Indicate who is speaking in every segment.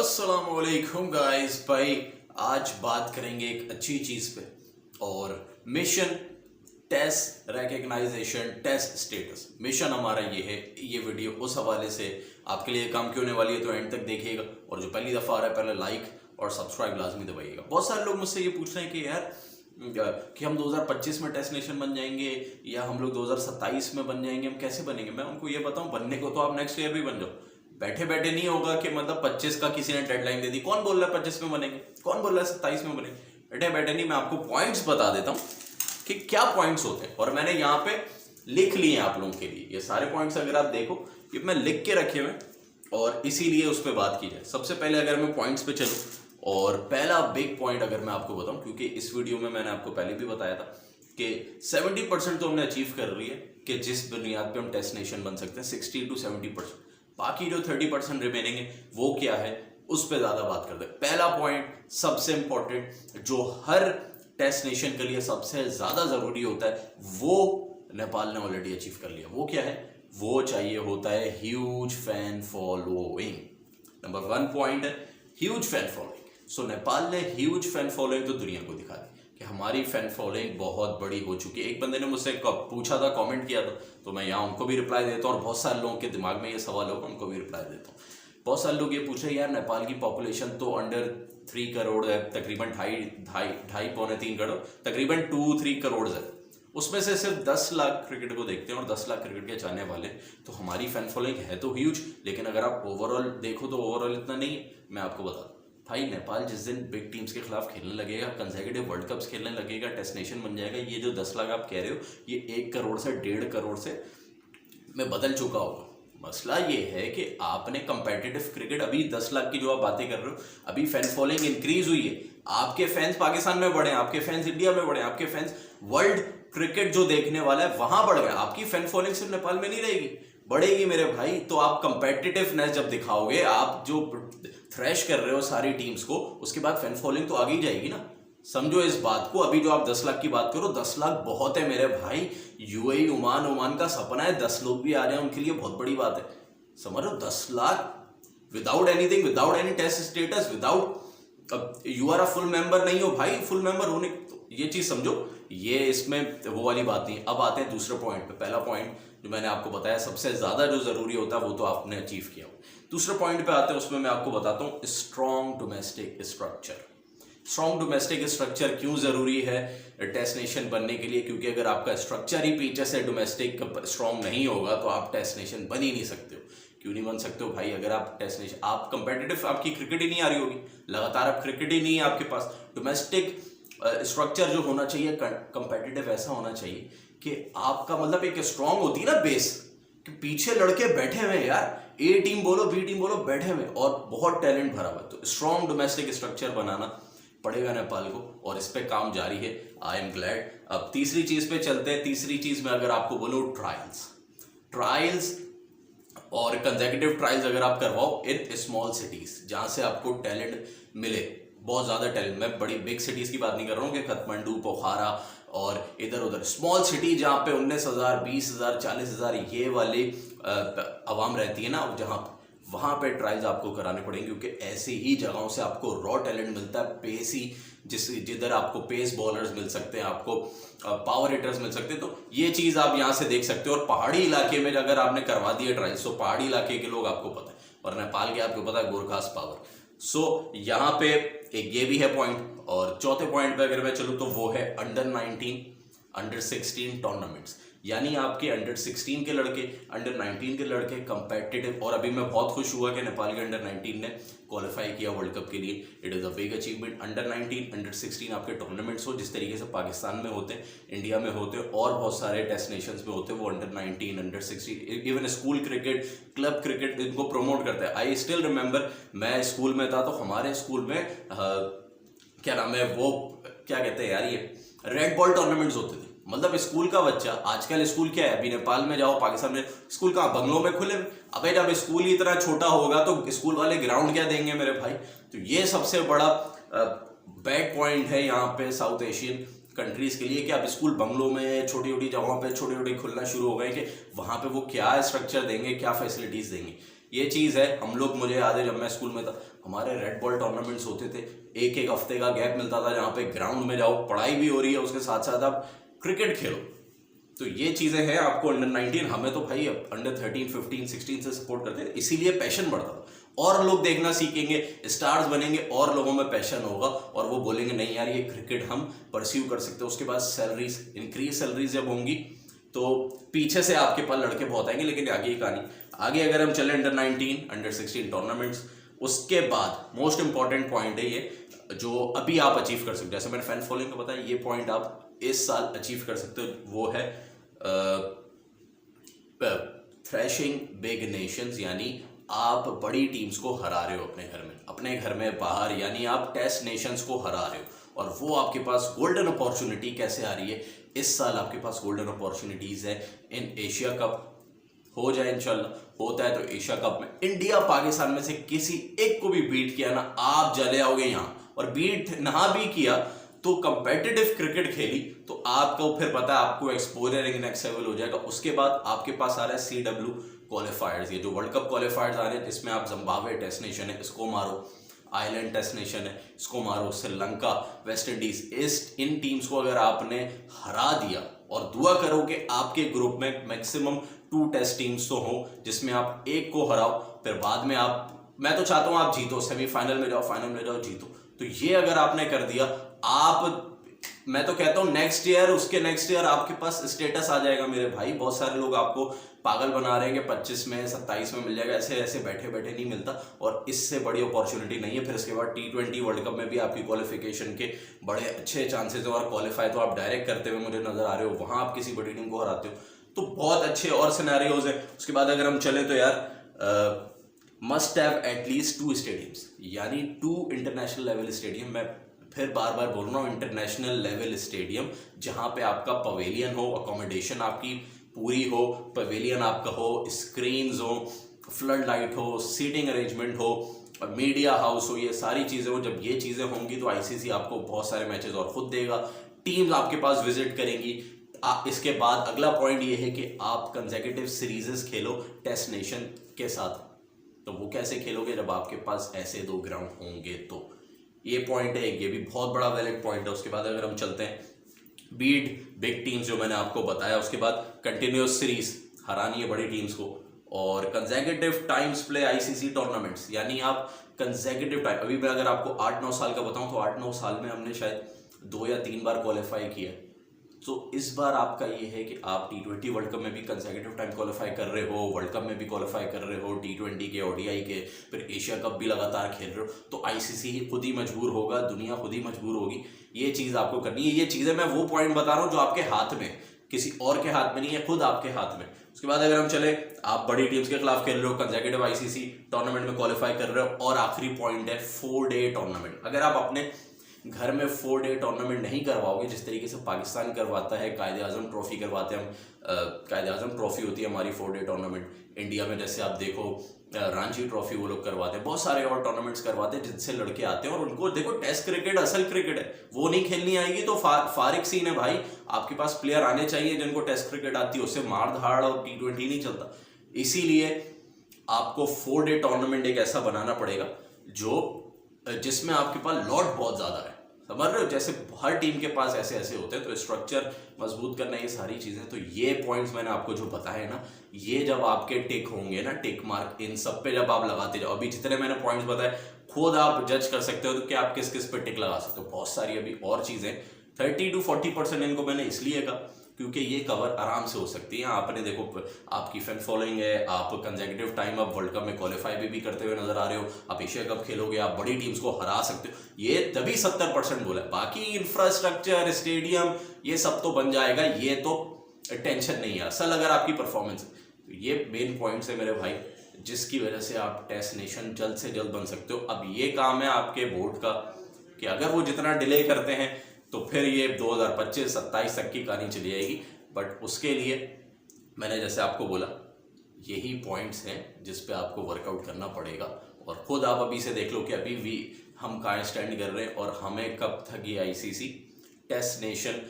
Speaker 1: अस्सलामुअलैकुम गाइस भाई, आज बात करेंगे एक अच्छी चीज़ पे और mission test recognition test status. Mission हमारा ये है। ये वीडियो उस हवाले से आपके लिए काम क्यों होने वाली है, तो एंड तक देखिएगा। और जो पहली दफ़ा आ रहा है पहले लाइक और सब्सक्राइब लाजमी दबाइएगा। बहुत सारे लोग मुझसे ये पूछ रहे हैं कि यार कि हम 2025 में टेस्ट नेशन बन जाएंगे या हम लोग 2027 में बन जाएंगे, हम कैसे बनेंगे। मैं उनको ये बताऊं, बनने को तो आप नेक्स्ट ईयर भी बन जाओ। बैठे बैठे नहीं होगा कि मतलब 25 का किसी ने डेडलाइन दे दी। कौन बोल रहा है 25 में बनेंगे, कौन बोल रहा है 27 में बनेंगे। बैठे बैठे नहीं, मैं आपको पॉइंट्स बता देता हूँ कि क्या पॉइंट्स होते हैं। और मैंने यहाँ पे लिख लिए हैं आप लोगों के लिए ये सारे पॉइंट्स। अगर आप देखो ये मैं लिख के रखे हुए और इसीलिए उस पर बात की जाए। सबसे पहले अगर मैं पॉइंट्स पे चलूँ और पहला बिग पॉइंट अगर मैं आपको बताऊं, क्योंकि इस वीडियो में मैंने आपको पहले भी बताया था कि 70% तो हमने अचीव कर रही है कि जिस बुनियाद पे हम टेस्ट नेशन बन सकते हैं 60 to 70%। बाकी जो 30% रिमेनिंग है वो क्या है, उस पर ज्यादा बात करते हैं। पहला पॉइंट सबसे इंपॉर्टेंट जो हर टेस्ट नेशन के लिए सबसे ज्यादा जरूरी होता है, वो नेपाल ने ऑलरेडी अचीव कर लिया। वो क्या है, वो चाहिए होता है huge fan following. Number 1 point है ह्यूज फैन फॉलोइंग। सो नेपाल ने ह्यूज फैन फॉलोइंग तो दुनिया को दिखा दी कि हमारी फैन फॉलोइंग बहुत बड़ी हो चुकी है। एक बंदे ने मुझसे पूछा था, कमेंट किया था, तो मैं यहाँ उनको भी रिप्लाई देता हूँ और बहुत सारे लोगों के दिमाग में ये सवाल होगा, उनको भी रिप्लाई देता हूँ। बहुत सारे लोग ये पूछ रहे हैं यार नेपाल की पॉपुलेशन तो अंडर 3 करोड़ है, तकरीबन ढाई पौने 3 करोड़, तकरीबन 2-3 करोड़ है। उसमें से सिर्फ 10 लाख क्रिकेट को देखते हैं और 10 लाख क्रिकेट के चाहने वाले, तो हमारी फैन फॉलोइंग है तो ह्यूज। लेकिन अगर आप ओवरऑल देखो तो ओवरऑल इतना नहीं है। मैं आपको बता दूं भाई, नेपाल जिस दिन बिग टीम्स के खिलाफ खेलने लगेगा, कंसेक्यूटिव वर्ल्ड कप्स खेलने लगेगा, टेस्ट नेशन बन जाएगा, ये जो 10 लाख आप कह रहे हो ये 1 करोड़ से 1.5 करोड़ से में बदल चुका होगा। मसला ये है कि आपने कंपेटिटिव क्रिकेट, अभी 10 लाख की जो आप बातें कर रहे हो, अभी फैन फॉलोइंग इंक्रीज हुई है। आपके फैंस पाकिस्तान में बढ़े, आपके फैंस इंडिया में बढ़े, आपके फैंस वर्ल्ड क्रिकेट जो देखने वाला है वहां बढ़ गए। आपकी फैन फॉलोइंग सिर्फ नेपाल में नहीं रहेगी, बढ़ेगी मेरे भाई। तो आप कंपेटिटिवनेस जब दिखाओगे, आप जो थ्रैश कर रहे हो सारी टीम्स को, उसके बाद फैन फॉलोइंग तो आगे ही जाएगी ना। समझो इस बात को। अभी जो आप 10 लाख की बात करो, 10 लाख बहुत है मेरे भाई। यूएई, ओमान का सपना है, 10 लोग भी आ रहे हैं उनके लिए बहुत बड़ी बात है। समझ लो 10 lakh without anything, without any test status, without you are a full member नहीं हो भाई। फुल मेंबर होने तो ये चीज समझो, ये इसमें वो वाली बात नहीं। अब आते हैं दूसरे पॉइंट पे। पहला पॉइंट जो मैंने आपको बताया सबसे ज्यादा जो जरूरी होता है वो तो आपने अचीव किया हो। दूसरे पॉइंट पे आते हैं, उसमें मैं आपको बताता हूँ strong domestic structure. Strong domestic structure क्यों जरूरी है टेस्ट नेशन बनने के लिए, क्योंकि अगर आपका स्ट्रक्चर ही पीछे से डोमेस्टिक स्ट्रॉन्ग नहीं होगा तो आप टेस्ट नेशन बन ही नहीं सकते हो। क्यों नहीं बन सकते हो भाई, अगर आप टेस्ट नेशन, आप कंपेटिटिव, आपकी क्रिकेट ही नहीं आ रही होगी, लगातार आप क्रिकेट ही नहीं है आपके पास। डोमेस्टिक स्ट्रक्चर जो होना चाहिए कंपेटिटिव ऐसा होना चाहिए कि आपका मतलब एक स्ट्रॉन्ग होती है ना बेस, कि पीछे लड़के बैठे हुए हैं यार, ए टीम बोलो बी टीम बोलो, बैठे हुए और बहुत टैलेंट भरा हुआ है। तो स्ट्रॉन्ग डोमेस्टिक स्ट्रक्चर बनाना पड़ेगा नेपाल को और इस पे काम जारी है। I am glad. अब तीसरी चीज पे चलते हैं। तीसरी चीज में अगर आपको बोलो ट्रायल्स और कंसेक्यूटिव ट्रायल्स अगर आप करवाओ इन स्मॉल सिटीज जहां से आपको टैलेंट मिले, बहुत ज्यादा टैलेंट। मैं बड़ी बिग सिटीज की बात नहीं कर रहा हूँ कि काठमांडू, पोखरा और इधर उधर, स्मॉल सिटी जहाँ पे 19,000, 20,000, 40,000 ये वाली आवाम रहती है ना, जहाँ वहां पे ट्रायल्स आपको कराने पड़ेंगे, क्योंकि ऐसी ही जगहों से आपको रॉ टैलेंट मिलता है। पेस ही जिधर आपको पेस बॉलर्स मिल सकते हैं, आपको पावर हिटर्स मिल सकते हैं। तो ये चीज आप यहाँ से देख सकते हो। और पहाड़ी इलाके में अगर आपने करवा दिए ट्रायल्स, तो पहाड़ी इलाके के लोग आपको पता है, और नेपाल के आपको पता है गोरखास पावर। सो यहाँ पे एक ये भी है पॉइंट। और चौथे पॉइंट पे अगर मैं चलूँ तो वो है अंडर 19, अंडर 16 टूर्नामेंट्स। यानी आपके अंडर 16 के लड़के, अंडर 19 के लड़के कंपेटिटिव। और अभी मैं बहुत खुश हुआ कि नेपाल के अंडर 19 ने क्वालिफाई किया वर्ल्ड कप के लिए। It is a big achievement. Under 19, under 16 आपके टूर्नामेंट्स हो, जिस तरीके से पाकिस्तान में होते हैं, इंडिया में होते हैं और बहुत सारे टेस्ट नेशंस में होते हैं, वो under 19, under 16, even school cricket, club cricket, इनको प्रमोट करते हैं। आई स्टिल रिमेंबर, मैं स्कूल में था तो हमारे स्कूल में क्या नाम है वो, क्या कहते हैं यार, ये रेड बॉल टूर्नामेंट्स होते थे। मतलब स्कूल का बच्चा, आजकल स्कूल क्या है, अभी नेपाल में जाओ, पाकिस्तान में स्कूल कहाँ, बंगलों में खुले। अबे जब स्कूल ही इतना छोटा होगा तो स्कूल वाले ग्राउंड क्या देंगे मेरे भाई। तो ये सबसे बड़ा बैड पॉइंट है यहाँ पे साउथ एशियन कंट्रीज के लिए, कि अब स्कूल बंगलों में, छोटी छोटी जगहों पे छोटे छोटे खुलना शुरू हो गए, कि वहां पे वो क्या स्ट्रक्चर देंगे, क्या फैसिलिटीज देंगे। ये चीज़ है। हम लोग, मुझे याद है जब मैं स्कूल में था, हमारे रेड बॉल टूर्नामेंट्स होते थे, एक एक हफ्ते का गैप मिलता था जहाँ पे ग्राउंड में जाओ, पढ़ाई भी हो रही है, उसके साथ साथ आप क्रिकेट खेलो। तो ये चीज़ें हैं। आपको अंडर 19, हमें तो भाई अंडर 13, 15, 16 से सपोर्ट करते थे, इसीलिए पैशन बढ़ता था। और लोग देखना सीखेंगे, स्टार्स बनेंगे, और लोगों में पैशन होगा और वो बोलेंगे नहीं यार ये क्रिकेट हम परस्यू कर सकते हैं। उसके बाद सैलरीज, इंक्रीज सैलरीज जब होंगी तो पीछे से आपके पास लड़के बहुत आएंगे। लेकिन आगे की कहानी, आगे अगर हम चले अंडर 19, अंडर 16 टूर्नामेंट्स, उसके बाद मोस्ट इंपॉर्टेंट पॉइंट है ये जो अभी आप अचीव कर सकते हो। जैसे मैंने फैन फॉलोइंग का बताया, ये पॉइंट आप इस साल अचीव कर सकते हो। वो है थ्रैशिंग बिग नेशंस, यानी आप बड़ी टीम्स को हरा रहे हो अपने घर में बाहर, यानी आप टेस्ट नेशंस को हरा रहे हो। और वो आपके पास गोल्डन अपॉर्चुनिटी कैसे आ रही है, इस साल आपके पास गोल्डन अपॉर्चुनिटीज है इन एशिया कप। हो जाए इंशाल्लाह, होता है तो एशिया कप में इंडिया पाकिस्तान में से किसी एक को भी बीट किया ना, आप जले आओगे यहाँ। और बीट ना भी किया तो कंपेटिटिव क्रिकेट खेली तो आपको फिर पता है, आपको एक्सपोजर नेक्स्ट लेवल हो जाएगा। उसके बाद आपके पास आ रहा है CW क्वालिफायर्स, ये जो वर्ल्ड कप क्वालिफायर्स आ रहे हैं, जिसमें आप जिम्बाब्वे टेस्ट नेशन है, इसको मारो, आयरलैंड टेस्ट नेशन है, इसको मारो, श्रीलंका, वेस्ट इंडीज, इन टीम्स को अगर आपने हरा दिया, और दुआ करो कि आपके ग्रुप में मैक्सिमम 2 टेस्ट टीम्स तो हो जिसमें आप एक को हराओ, फिर बाद में मैं तो चाहता हूं आप जीतो, सेमीफाइनल में जाओ, फाइनल में जाओ, जीतो। तो ये अगर आपने कर दिया, मैं तो कहता हूं नेक्स्ट ईयर, उसके नेक्स्ट ईयर आपके पास स्टेटस आ जाएगा मेरे भाई। बहुत सारे लोग आपको पागल बना रहे हैं कि 25 में 27 में मिल जाएगा, ऐसे ऐसे बैठे बैठे नहीं मिलता, और इससे बड़ी अपॉर्चुनिटी नहीं है। फिर इसके बाद T20 वर्ल्ड कप में भी आपकी क्वालिफिकेशन के बड़े अच्छे चांसेस है, और क्वालिफाई तो आप डायरेक्ट करते हुए मुझे नजर आ रहे हो, वहां आप किसी बड़ी टीम को हराते हो, तो बहुत अच्छे और सिनेरियोज है। उसके बाद अगर हम चले तो यार मस्ट हैव एटलीस्ट 2 स्टेडियम्स, यानी 2 इंटरनेशनल लेवल स्टेडियम। मैं फिर बार बार बोल रहा हूँ, इंटरनेशनल लेवल स्टेडियम जहाँ पे आपका पवेलियन हो, अकोमोडेशन आपकी पूरी हो, पवेलियन आपका हो, स्क्रीन्स हो, फ्लड लाइट हो, सीटिंग अरेंजमेंट हो, मीडिया हाउस हो, ये सारी चीज़ें हो। जब ये चीज़ें होंगी तो ICC आपको बहुत सारे मैचेस और खुद देगा, टीम्स आपके पास विजिट करेंगी। इसके बाद अगला पॉइंट ये है कि आप कंसेक्यूटिव सीरीजेस खेलो टेस्ट नेशन के साथ। तो वो कैसे खेलोगे, जब आपके पास ऐसे 2 ग्राउंड होंगे। तो ये पॉइंट है, ये भी बहुत बड़ा वैलिड पॉइंट है। उसके बाद अगर हम चलते हैं, बीट बिग टीम्स जो मैंने आपको बताया, उसके बाद कंटिन्यूस सीरीज हरानी है बड़ी टीम्स को, और consecutive times play ICC tournaments, यानी आप कंसेक्यूटिव टाइम, अभी मैं अगर आपको 8-9 साल का बताऊं तो 8-9 साल में हमने शायद 2 या 3 बार क्वालिफाई किया। तो इस बार आपका ये है कि आप T20 वर्ल्ड कप में भी कंसेक्यूटिव टाइम क्वालिफाई कर रहे हो, वर्ल्ड कप में भी क्वालिफाई कर रहे हो, T20 के, ODI के, फिर एशिया कप भी लगातार खेल रहे हो। तो ICC खुद ही मजबूर होगा, दुनिया खुद ही मजबूर होगी, ये चीज़ आपको करनी है। ये चीज़ें मैं वो पॉइंट बता रहा हूँ जो आपके हाथ में, किसी और के हाथ में नहीं है, खुद आपके हाथ में। उसके बाद अगर हम चले, आप बड़ी टीम्स के खिलाफ खेल रहे हो, कंसेक्यूटिव ICC टूर्नामेंट में क्वालिफाई कर रहे हो, और आखिरी पॉइंट है 4-डे टूर्नामेंट। अगर आप अपने घर में 4-डे टूर्नामेंट नहीं करवाओगे, जिस तरीके से पाकिस्तान करवाता है, कायदे आजम ट्रॉफी करवाते हैं हम, कायदे आजम ट्रॉफी होती है हमारी 4-डे टूर्नामेंट। इंडिया में जैसे आप देखो रांची ट्रॉफी वो लोग करवाते हैं, बहुत सारे और टूर्नामेंट्स करवाते हैं जिनसे लड़के आते हैं, और उनको देखो टेस्ट क्रिकेट असल क्रिकेट है, वो नहीं खेलनी आएगी तो फारिग सीन है भाई। आपके पास प्लेयर आने चाहिए जिनको टेस्ट क्रिकेट आती है, उससे मार धाड़ और T20 नहीं चलता। इसीलिए आपको 4-डे टूर्नामेंट एक ऐसा बनाना पड़ेगा जिसमें आपके पास लॉट बहुत ज्यादा है, समझ रहे हो, जैसे हर टीम के पास ऐसे ऐसे होते हैं। तो स्ट्रक्चर मजबूत करना, ये सारी चीजें, तो ये पॉइंट्स मैंने आपको जो बताए ना, ये जब आपके टिक होंगे ना, टिक मार्क इन सब पे जब आप लगाते जाओ, अभी जितने मैंने पॉइंट्स बताए खुद आप जज कर सकते हो तो कि आप किस किस पे टिक लगा सकते हो। बहुत सारी अभी और चीजें, 30 to 40% इनको मैंने इसलिए कहा क्योंकि ये कवर आराम से हो सकती है। आपने देखो, आपकी फैन फॉलोइंग है, आप कंसेक्यूटिव टाइम आप वर्ल्ड कप में क्वालिफाई भी करते हुए नजर आ रहे हो, आप एशिया कप खेलोगे, आप बड़ी टीम्स को हरा सकते हो, ये तभी 70% बोला है। बाकी इंफ्रास्ट्रक्चर, स्टेडियम, ये सब तो बन जाएगा, ये तो टेंशन नहीं है। असल अगर आपकी परफॉर्मेंस, तो ये मेन पॉइंट्स है मेरे भाई, जिसकी वजह से आप टेस्ट नेशन जल्द से जल्द बन सकते हो। अब ये काम है आपके बोर्ड का कि अगर वो जितना डिले करते हैं तो फिर ये 2025-27 तक की कहानी चली जाएगी। बट उसके लिए मैंने जैसे आपको बोला, यही पॉइंट्स हैं जिस पे आपको वर्कआउट करना पड़ेगा, और खुद आप अभी से देख लो कि अभी भी हम कहाँ स्टैंड कर रहे हैं, और हमें कब तक ये ICC टेस्ट नेशन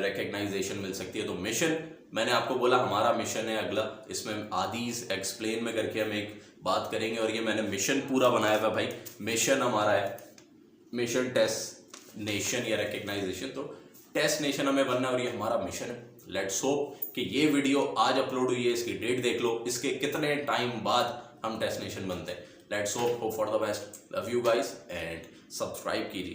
Speaker 1: रिकग्नाइजेशन मिल सकती है। तो मिशन मैंने आपको बोला हमारा मिशन है अगला, इसमें आदीज एक्सप्लेन में करके हम एक बात करेंगे, और ये मैंने मिशन पूरा बनाया हुआ भाई। मिशन हमारा है मिशन टेस्ट नेशन या रिकग्नाइजेशन, तो टेस्ट नेशन हमें बनना है और ये हमारा मिशन है। लेट्स होप कि ये वीडियो आज अपलोड हुई है, इसकी डेट देख लो, इसके कितने टाइम बाद हम टेस्ट नेशन बनते हैं। Let's hope for the best. Love you guys and subscribe कीजिए।